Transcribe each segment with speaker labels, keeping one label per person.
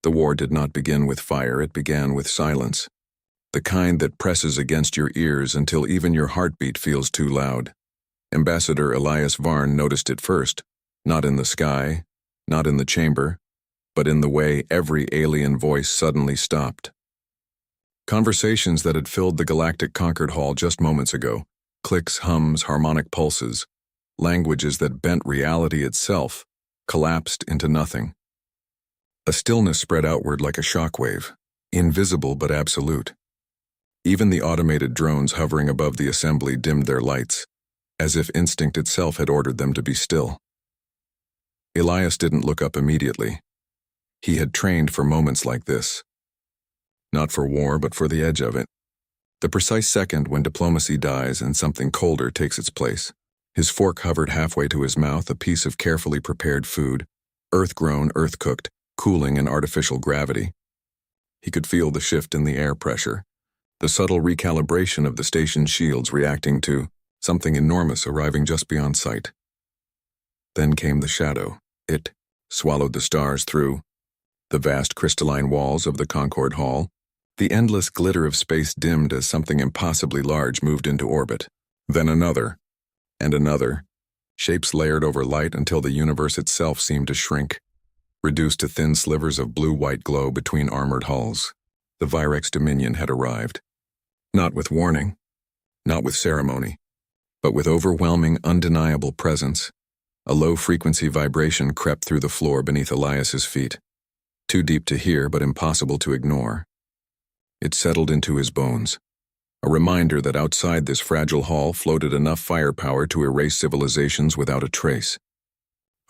Speaker 1: The war did not begin with fire, it began with silence. The kind that presses against your ears until even your heartbeat feels too loud. Ambassador Elias Varn noticed it first, not in the sky, not in the chamber, but in the way every alien voice suddenly stopped. Conversations that had filled the Galactic Concord Hall just moments ago, clicks, hums, harmonic pulses, languages that bent reality itself, collapsed into nothing. A stillness spread outward like a shockwave, invisible but absolute. Even the automated drones hovering above the assembly dimmed their lights, as if instinct itself had ordered them to be still. Elias didn't look up immediately. He had trained for moments like this. Not for war, but for the edge of it. The precise second when diplomacy dies and something colder takes its place. His fork hovered halfway to his mouth, a piece of carefully prepared food, earth-grown, earth-cooked, cooling in artificial gravity. He could feel the shift in the air pressure, the subtle recalibration of the station's shields reacting to something enormous arriving just beyond sight. Then came the shadow. It swallowed the stars through the vast crystalline walls of the Concord Hall. The endless glitter of space dimmed as something impossibly large moved into orbit. Then another, and another. Shapes layered over light until the universe itself seemed to shrink, reduced to thin slivers of blue-white glow between armored hulls. The Virex Dominion had arrived. Not with warning, not with ceremony, but with overwhelming, undeniable presence. A low-frequency vibration crept through the floor beneath Elias's feet. Too deep to hear, but impossible to ignore. It settled into his bones. A reminder that outside this fragile hall floated enough firepower to erase civilizations without a trace.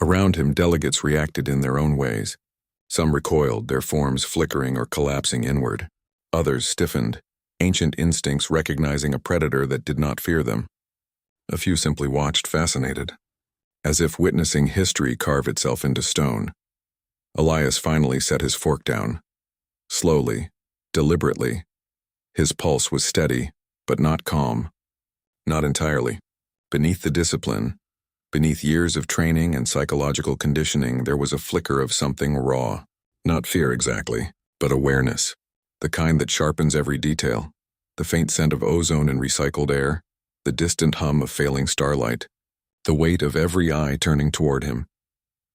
Speaker 1: Around him, delegates reacted in their own ways. Some recoiled, their forms flickering or collapsing inward. Others stiffened, ancient instincts recognizing a predator that did not fear them. A few simply watched, fascinated, as if witnessing history carve itself into stone. Elias finally set his fork down. Slowly, deliberately. His pulse was steady, but not calm. Not entirely. Beneath the discipline, beneath years of training and psychological conditioning, there was a flicker of something raw. Not fear exactly, but awareness. The kind that sharpens every detail. The faint scent of ozone in recycled air, the distant hum of failing starlight, the weight of every eye turning toward him.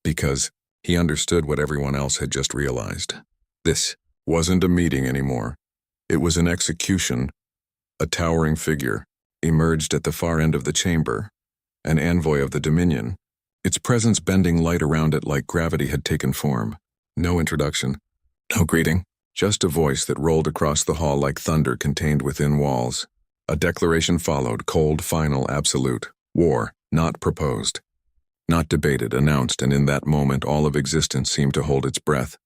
Speaker 1: Because he understood what everyone else had just realized. This wasn't a meeting anymore. It was an execution. A towering figure emerged at the far end of the chamber, an envoy of the Dominion, its presence bending light around it like gravity had taken form. No introduction, no greeting, just a voice that rolled across the hall like thunder contained within walls. A declaration followed, cold, final, absolute. War, not proposed. Not debated, announced, and in that moment all of existence seemed to hold its breath,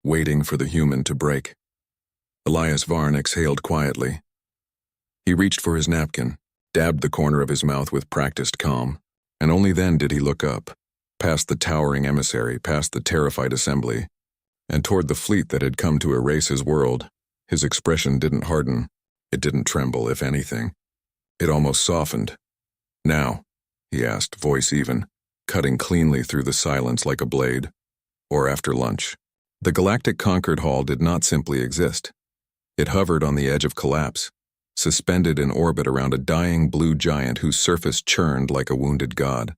Speaker 1: waiting for the human to break. Elias Varn exhaled quietly. He reached for his napkin, dabbed the corner of his mouth with practiced calm, and only then did he look up, past the towering emissary, past the terrified assembly, and toward the fleet that had come to erase his world. His expression didn't harden. It didn't tremble, if anything. It almost softened. "Now?" he asked, voice even, cutting cleanly through the silence like a blade. "Or after lunch?" The Galactic Concord Hall did not simply exist. It hovered on the edge of collapse, suspended in orbit around a dying blue giant whose surface churned like a wounded god.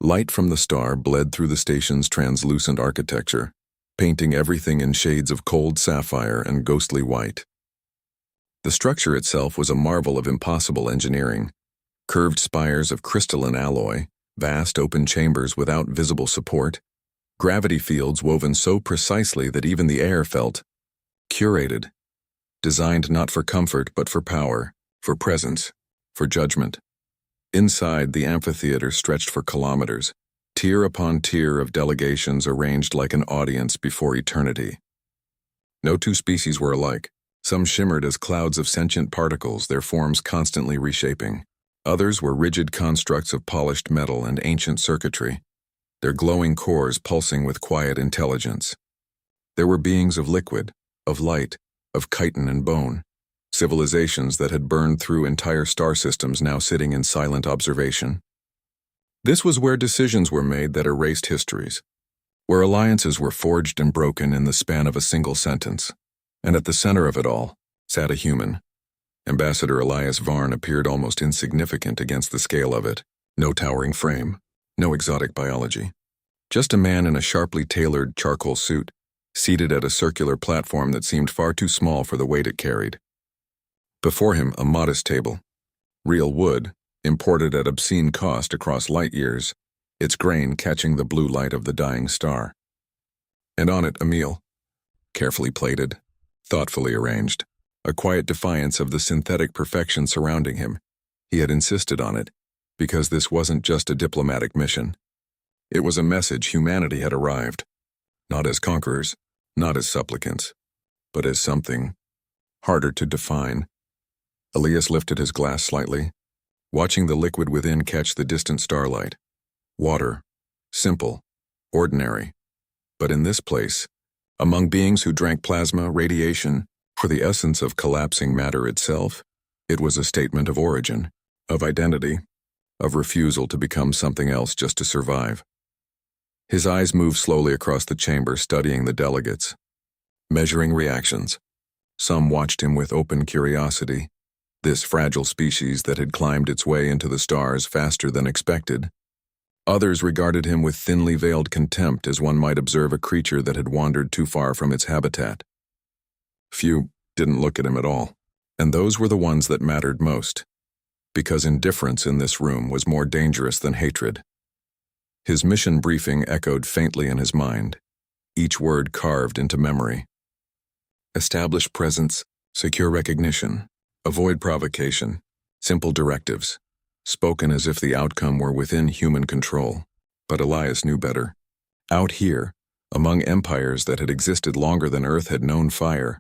Speaker 1: Light from the star bled through the station's translucent architecture, painting everything in shades of cold sapphire and ghostly white. The structure itself was a marvel of impossible engineering. Curved spires of crystalline alloy, vast open chambers without visible support, gravity fields woven so precisely that even the air felt curated, designed not for comfort but for power, for presence, for judgment. Inside, the amphitheater stretched for kilometers, tier upon tier of delegations arranged like an audience before eternity. No two species were alike. Some shimmered as clouds of sentient particles, their forms constantly reshaping. Others were rigid constructs of polished metal and ancient circuitry, their glowing cores pulsing with quiet intelligence. There were beings of liquid, of light, of chitin and bone, civilizations that had burned through entire star systems now sitting in silent observation. This was where decisions were made that erased histories, where alliances were forged and broken in the span of a single sentence. And at the center of it all sat a human. Ambassador Elias Varn appeared almost insignificant against the scale of it. No towering frame, no exotic biology. Just a man in a sharply tailored charcoal suit, seated at a circular platform that seemed far too small for the weight it carried. Before him, a modest table. Real wood, imported at obscene cost across light years, its grain catching the blue light of the dying star. And on it, a meal. Carefully plated, thoughtfully arranged. A quiet defiance of the synthetic perfection surrounding him. He had insisted on it, because this wasn't just a diplomatic mission. It was a message humanity had arrived, not as conquerors, not as supplicants, but as something harder to define. Elias lifted his glass slightly, watching the liquid within catch the distant starlight. Water, simple, ordinary. But in this place, among beings who drank plasma, radiation, for the essence of collapsing matter itself, it was a statement of origin, of identity, of refusal to become something else just to survive. His eyes moved slowly across the chamber, studying the delegates, measuring reactions. Some watched him with open curiosity, this fragile species that had climbed its way into the stars faster than expected. Others regarded him with thinly veiled contempt, as one might observe a creature that had wandered too far from its habitat. Few didn't look at him at all, and those were the ones that mattered most, because indifference in this room was more dangerous than hatred. His mission briefing echoed faintly in his mind, each word carved into memory. Establish presence, secure recognition, avoid provocation, simple directives, spoken as if the outcome were within human control. But Elias knew better. Out here, among empires that had existed longer than Earth had known fire,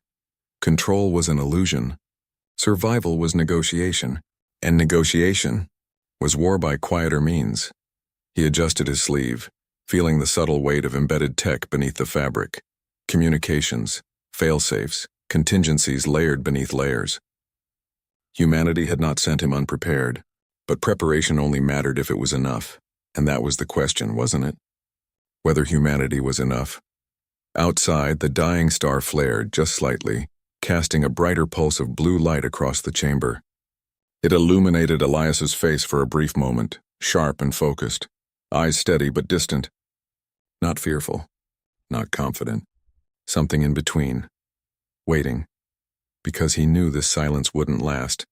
Speaker 1: control was an illusion, survival was negotiation, and negotiation was war by quieter means. He adjusted his sleeve, feeling the subtle weight of embedded tech beneath the fabric. Communications, fail-safes, contingencies layered beneath layers. Humanity had not sent him unprepared, but preparation only mattered if it was enough, and that was the question, wasn't it? Whether humanity was enough. Outside, the dying star flared just slightly, casting a brighter pulse of blue light across the chamber. It illuminated Elias's face for a brief moment, sharp and focused, eyes steady but distant. Not fearful, not confident, something in between, waiting, because he knew this silence wouldn't last.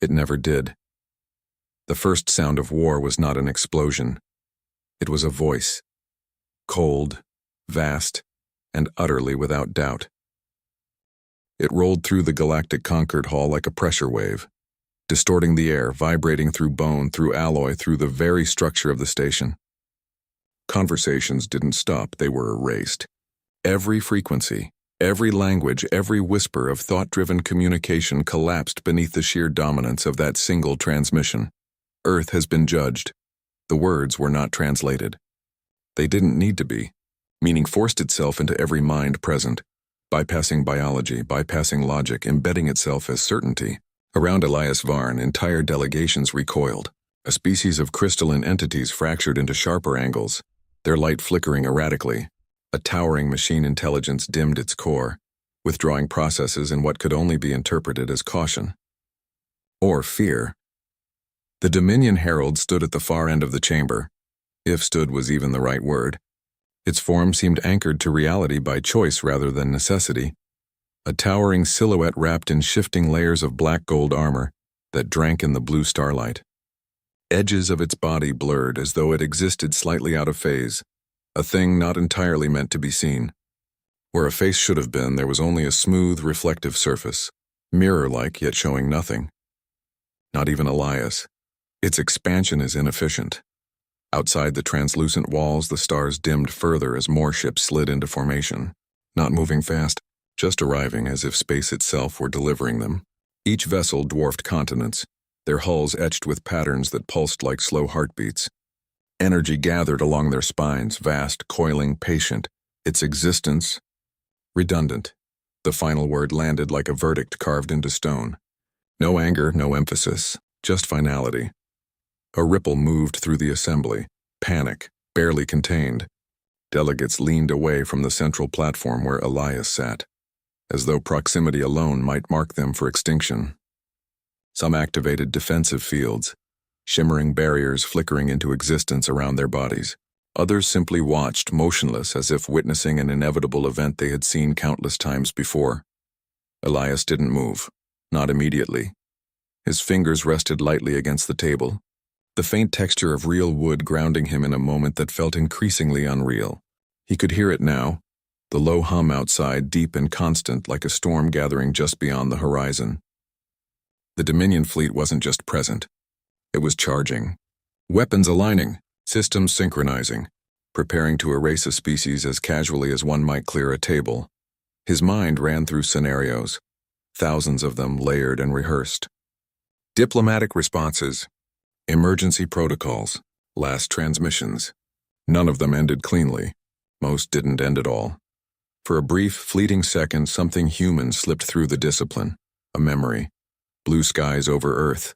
Speaker 1: It never did. The first sound of war was not an explosion. It was a voice, cold, vast, and utterly without doubt. It rolled through the Galactic Concord Hall like a pressure wave, distorting the air, vibrating through bone, through alloy, through the very structure of the station. Conversations didn't stop, they were erased. Every frequency, every language, every whisper of thought-driven communication collapsed beneath the sheer dominance of that single transmission. Earth has been judged. The words were not translated. They didn't need to be. Meaning forced itself into every mind present, bypassing biology, bypassing logic, embedding itself as certainty. Around Elias Varn, entire delegations recoiled, a species of crystalline entities fractured into sharper angles, their light flickering erratically. A towering machine intelligence dimmed its core, withdrawing processes in what could only be interpreted as caution. Or fear. The Dominion Herald stood at the far end of the chamber, if stood was even the right word. Its form seemed anchored to reality by choice rather than necessity, a towering silhouette wrapped in shifting layers of black-gold armor that drank in the blue starlight. Edges of its body blurred as though it existed slightly out of phase, a thing not entirely meant to be seen. Where a face should have been, there was only a smooth, reflective surface, mirror-like yet showing nothing. Not even Elias. Its expansion is inefficient. Outside the translucent walls, the stars dimmed further as more ships slid into formation, not moving fast, just arriving as if space itself were delivering them. Each vessel dwarfed continents, their hulls etched with patterns that pulsed like slow heartbeats. Energy gathered along their spines, vast, coiling, patient, its existence redundant. The final word landed like a verdict carved into stone. No anger, no emphasis, just finality. A ripple moved through the assembly, panic, barely contained. Delegates leaned away from the central platform where Elias sat, as though proximity alone might mark them for extinction. Some activated defensive fields, shimmering barriers flickering into existence around their bodies. Others simply watched, motionless, as if witnessing an inevitable event they had seen countless times before. Elias didn't move, not immediately. His fingers rested lightly against the table, the faint texture of real wood grounding him in a moment that felt increasingly unreal. He could hear it now, the low hum outside, deep and constant, like a storm gathering just beyond the horizon. The Dominion fleet wasn't just present. It was charging. Weapons aligning, systems synchronizing, preparing to erase a species as casually as one might clear a table. His mind ran through scenarios, thousands of them layered and rehearsed. Diplomatic responses, emergency protocols, last transmissions. None of them ended cleanly. Most didn't end at all. For a brief, fleeting second, something human slipped through the discipline, a memory. Blue skies over Earth,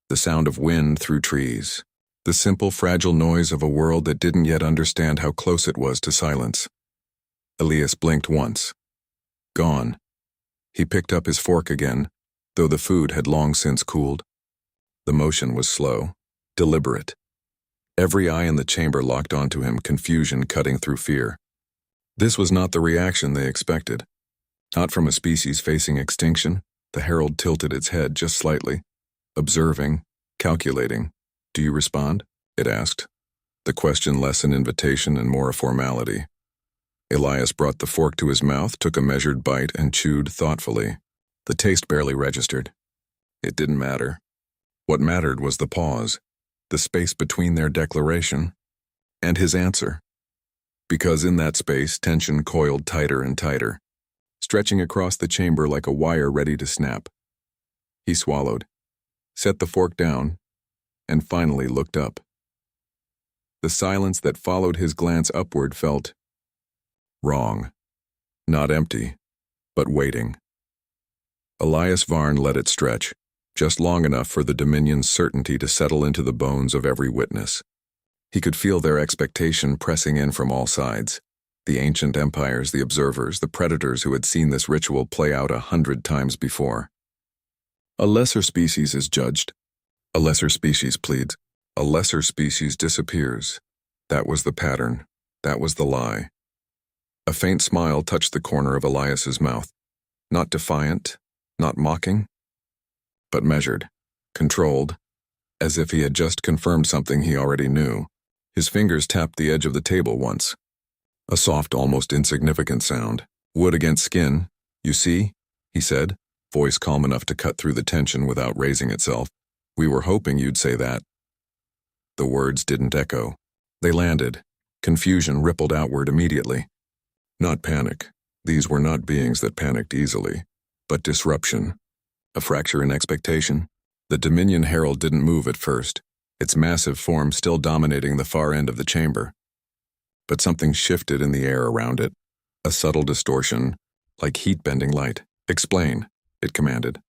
Speaker 1: the sound of wind through trees, the simple, fragile noise of a world that didn't yet understand how close it was to silence. Elias blinked once. Gone. He picked up his fork again, though the food had long since cooled. The motion was slow, deliberate. Every eye in the chamber locked onto him, confusion cutting through fear. This was not the reaction they expected. Not from a species facing extinction. The herald tilted its head just slightly, observing, calculating. "Do you respond?" it asked. The question less an invitation and more a formality. Elias brought the fork to his mouth, took a measured bite, and chewed thoughtfully. The taste barely registered. It didn't matter. What mattered was the pause, the space between their declaration and his answer. Because in that space, tension coiled tighter and tighter, stretching across the chamber like a wire ready to snap. He swallowed, set the fork down, and finally looked up. The silence that followed his glance upward felt wrong. Not empty, but waiting. Elias Varn let it stretch, just long enough for the Dominion's certainty to settle into the bones of every witness. He could feel their expectation pressing in from all sides. The ancient empires, the observers, the predators who had seen this ritual play out 100 times before. A lesser species is judged. A lesser species pleads. A lesser species disappears. That was the pattern. That was the lie. A faint smile touched the corner of Elias's mouth. Not defiant, not mocking, but measured, controlled, as if he had just confirmed something he already knew. His fingers tapped the edge of the table once. A soft, almost insignificant sound. "Wood against skin, you see?" he said, voice calm enough to cut through the tension without raising itself. "We were hoping you'd say that." The words didn't echo. They landed. Confusion rippled outward immediately. Not panic. These were not beings that panicked easily, but disruption. A fracture in expectation. The Dominion herald didn't move at first, its massive form still dominating the far end of the chamber. But something shifted in the air around it, a subtle distortion, like heat-bending light. "Explain," it commanded.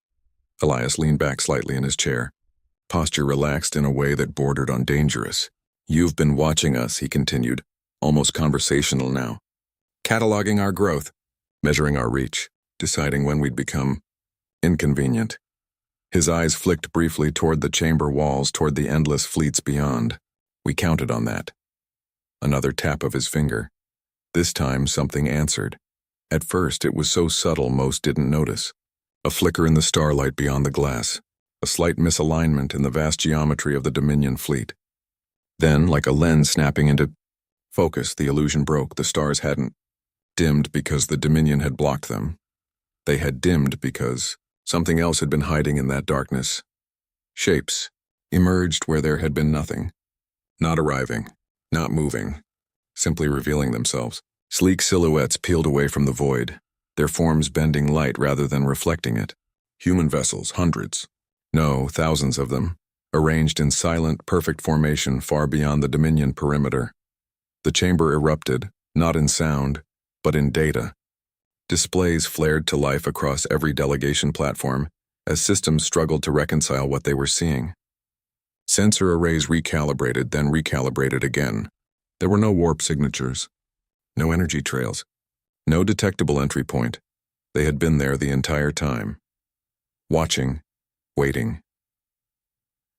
Speaker 1: Elias leaned back slightly in his chair, posture relaxed in a way that bordered on dangerous. "You've been watching us," he continued, almost conversational now. "Cataloging our growth, measuring our reach, deciding when we'd become inconvenient." His eyes flicked briefly toward the chamber walls, toward the endless fleets beyond. "We counted on that." Another tap of his finger. This time something answered. At first it was so subtle most didn't notice. A flicker in the starlight beyond the glass, a slight misalignment in the vast geometry of the Dominion fleet. Then, like a lens snapping into focus, the illusion broke. The stars hadn't dimmed because the Dominion had blocked them. They had dimmed because something else had been hiding in that darkness. Shapes emerged where there had been nothing. Not arriving, not moving, simply revealing themselves. Sleek silhouettes peeled away from the void, their forms bending light rather than reflecting it. Human vessels, hundreds. No, thousands of them, arranged in silent, perfect formation far beyond the Dominion perimeter. The chamber erupted, not in sound, but in data. Displays flared to life across every delegation platform as systems struggled to reconcile what they were seeing. Sensor arrays recalibrated, then recalibrated again. There were no warp signatures, No energy trails. No detectable entry point. They had been there the entire time. Watching. Waiting.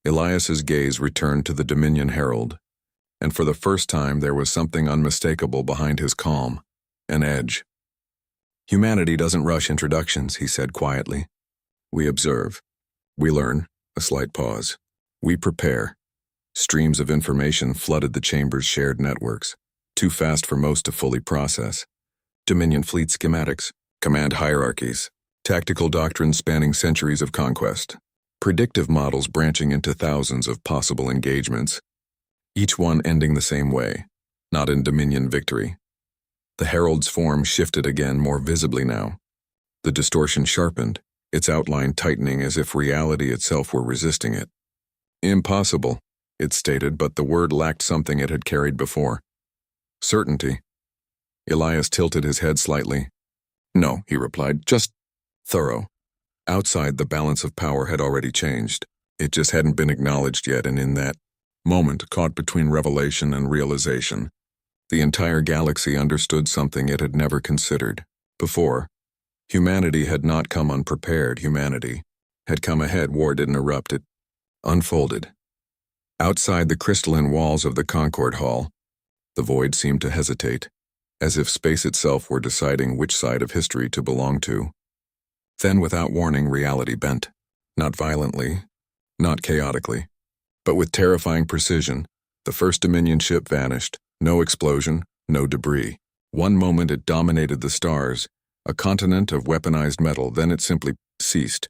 Speaker 1: Elias's gaze returned to the Dominion Herald, and for the first time there was something unmistakable behind his calm. An edge. Humanity doesn't rush introductions, he said quietly. We observe. We learn. A slight pause. We prepare. Streams of information flooded the chamber's shared networks, too fast for most to fully process. Dominion fleet schematics, command hierarchies, tactical doctrines spanning centuries of conquest, predictive models branching into thousands of possible engagements, each one ending the same way, not in Dominion victory. The Herald's form shifted again more visibly now. The distortion sharpened, its outline tightening as if reality itself were resisting it. Impossible, it stated, but the word lacked something it had carried before. Certainty. Elias tilted his head slightly. No, he replied, just thorough. Outside, the balance of power had already changed. It just hadn't been acknowledged yet, and in that moment caught between revelation and realization, the entire galaxy understood something it had never considered before. Humanity had not come unprepared. Humanity had come ahead. War didn't erupt. It unfolded. Outside the crystalline walls of the Concord Hall, the void seemed to hesitate, as if space itself were deciding which side of history to belong to. Then, without warning, reality bent. Not violently, not chaotically, but with terrifying precision. The first Dominion ship vanished. No explosion, no debris. One moment it dominated the stars, a continent of weaponized metal, then it simply ceased.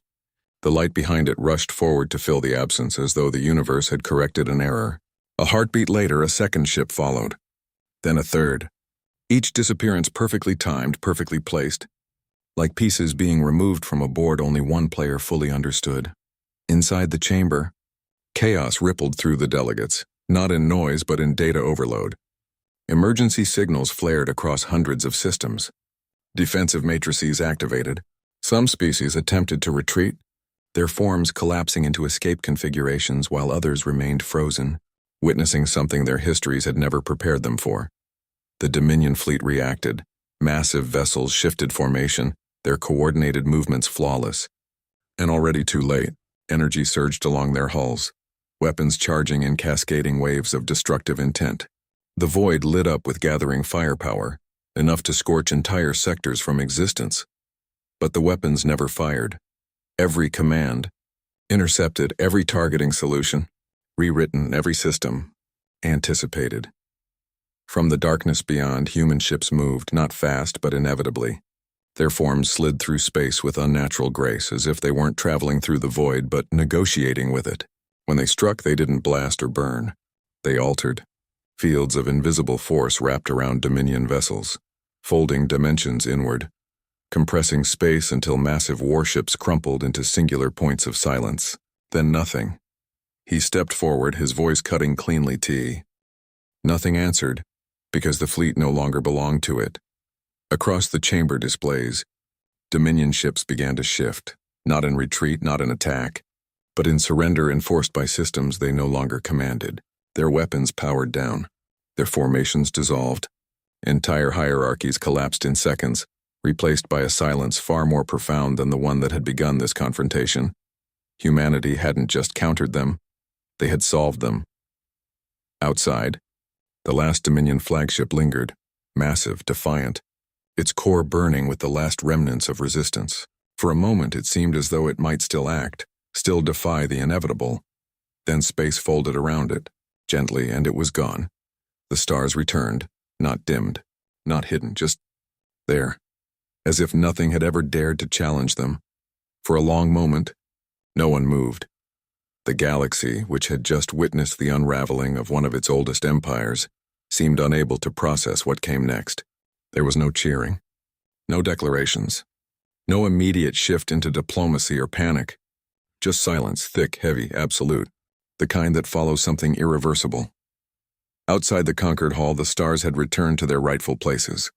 Speaker 1: The light behind it rushed forward to fill the absence, as though the universe had corrected an error. A heartbeat later, a second ship followed. Then a third. Each disappearance perfectly timed, perfectly placed. Like pieces being removed from a board only one player fully understood. Inside the chamber, chaos rippled through the delegates, not in noise but in data overload. Emergency signals flared across hundreds of systems. Defensive matrices activated. Some species attempted to retreat, their forms collapsing into escape configurations while others remained frozen, witnessing something their histories had never prepared them for. The Dominion fleet reacted. Massive vessels shifted formation, their coordinated movements flawless. And already too late, energy surged along their hulls, weapons charging in cascading waves of destructive intent. The void lit up with gathering firepower, enough to scorch entire sectors from existence. But the weapons never fired. Every command, intercepted, every targeting solution, rewritten, every system, anticipated. From the darkness beyond, human ships moved, not fast but inevitably. Their forms slid through space with unnatural grace, as if they weren't traveling through the void but negotiating with it. When they struck, they didn't blast or burn. They altered. Fields of invisible force wrapped around Dominion vessels, folding dimensions inward, compressing space until massive warships crumpled into singular points of silence. Then nothing. He stepped forward, his voice cutting cleanly T. Nothing answered, because the fleet no longer belonged to it. Across the chamber displays, Dominion ships began to shift, not in retreat, not in attack, but in surrender enforced by systems they no longer commanded. Their weapons powered down, their formations dissolved, entire hierarchies collapsed in seconds, replaced by a silence far more profound than the one that had begun this confrontation. Humanity hadn't just countered them, they had solved them. Outside, the last Dominion flagship lingered, massive, defiant, its core burning with the last remnants of resistance. For a moment it seemed as though it might still act, still defy the inevitable. Then space folded around it, gently, and it was gone. The stars returned, not dimmed, not hidden, just there, as if nothing had ever dared to challenge them. For a long moment, no one moved. The galaxy, which had just witnessed the unraveling of one of its oldest empires, seemed unable to process what came next. There was no cheering, no declarations, no immediate shift into diplomacy or panic. Just silence, thick, heavy, absolute, the kind that follows something irreversible. Outside the conquered hall, the stars had returned to their rightful places.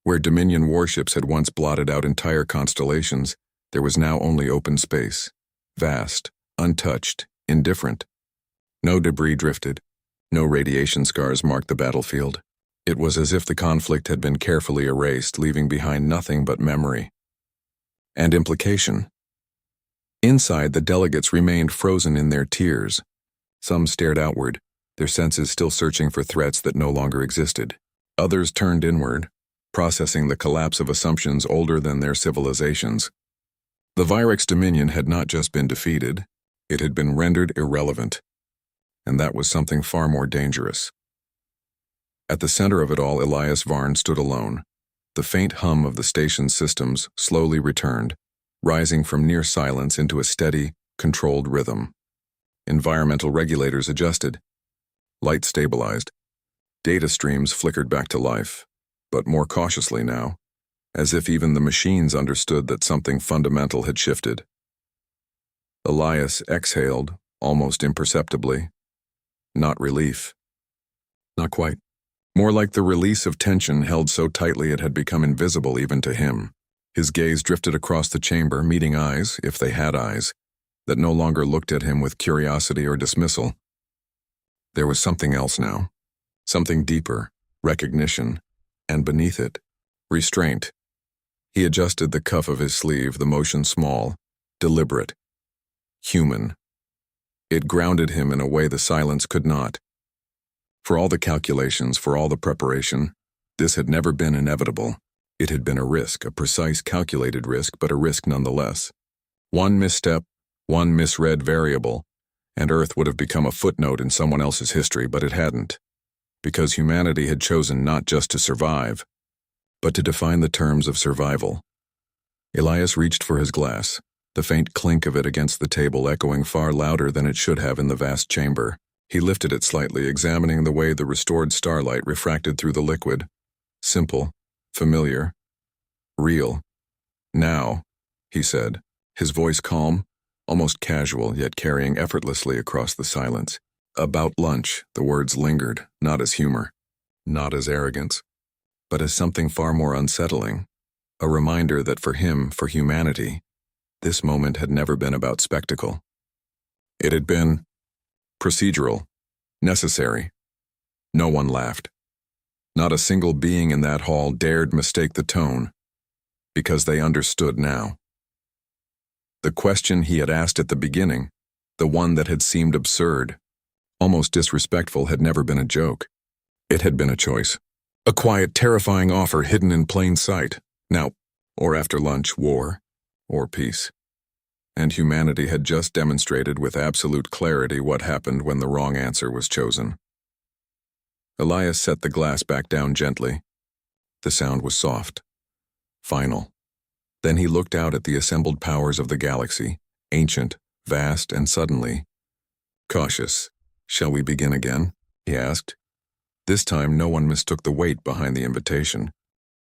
Speaker 1: Where Dominion warships had once blotted out entire constellations, there was now only open space, vast, untouched, indifferent. No debris drifted, no radiation scars marked the battlefield. It was as if the conflict had been carefully erased, leaving behind nothing but memory and implication. Inside, the delegates remained frozen in their tears. Some stared outward, their senses still searching for threats that no longer existed. Others turned inward, processing the collapse of assumptions older than their civilizations. The Virex Dominion had not just been defeated, it had been rendered irrelevant. And that was something far more dangerous. At the center of it all, Elias Varn stood alone. The faint hum of the station's systems slowly returned, rising from near silence into a steady, controlled rhythm. Environmental regulators adjusted. Light stabilized. Data streams flickered back to life, but more cautiously now, as if even the machines understood that something fundamental had shifted. Elias exhaled, almost imperceptibly. Not relief. Not quite. More like the release of tension held so tightly it had become invisible even to him. His gaze drifted across the chamber, meeting eyes, if they had eyes, that no longer looked at him with curiosity or dismissal. There was something else now. Something deeper, recognition, and beneath it, restraint. He adjusted the cuff of his sleeve, the motion small, deliberate, human. It grounded him in a way the silence could not. For all the calculations, for all the preparation, this had never been inevitable. It had been a risk, a precise, calculated risk, but a risk nonetheless. One misstep, one misread variable, and Earth would have become a footnote in someone else's history, but it hadn't. Because humanity had chosen not just to survive, but to define the terms of survival. Elias reached for his glass, the faint clink of it against the table echoing far louder than it should have in the vast chamber. He lifted it slightly, examining the way the restored starlight refracted through the liquid. Simple, familiar, real. Now, he said, his voice calm, almost casual, yet carrying effortlessly across the silence. About lunch, the words lingered, not as humor, not as arrogance, but as something far more unsettling, a reminder that for him, for humanity, this moment had never been about spectacle. It had been procedural, necessary. No one laughed. Not a single being in that hall dared mistake the tone, because they understood now. The question he had asked at the beginning, the one that had seemed absurd, almost disrespectful, had never been a joke. It had been a choice. A quiet, terrifying offer hidden in plain sight. Now, or after lunch, war, or peace. And humanity had just demonstrated with absolute clarity what happened when the wrong answer was chosen. Elias set the glass back down gently. The sound was soft, final. Then he looked out at the assembled powers of the galaxy, ancient, vast, and suddenly cautious. "Shall we begin again?" he asked. This time no one mistook the weight behind the invitation.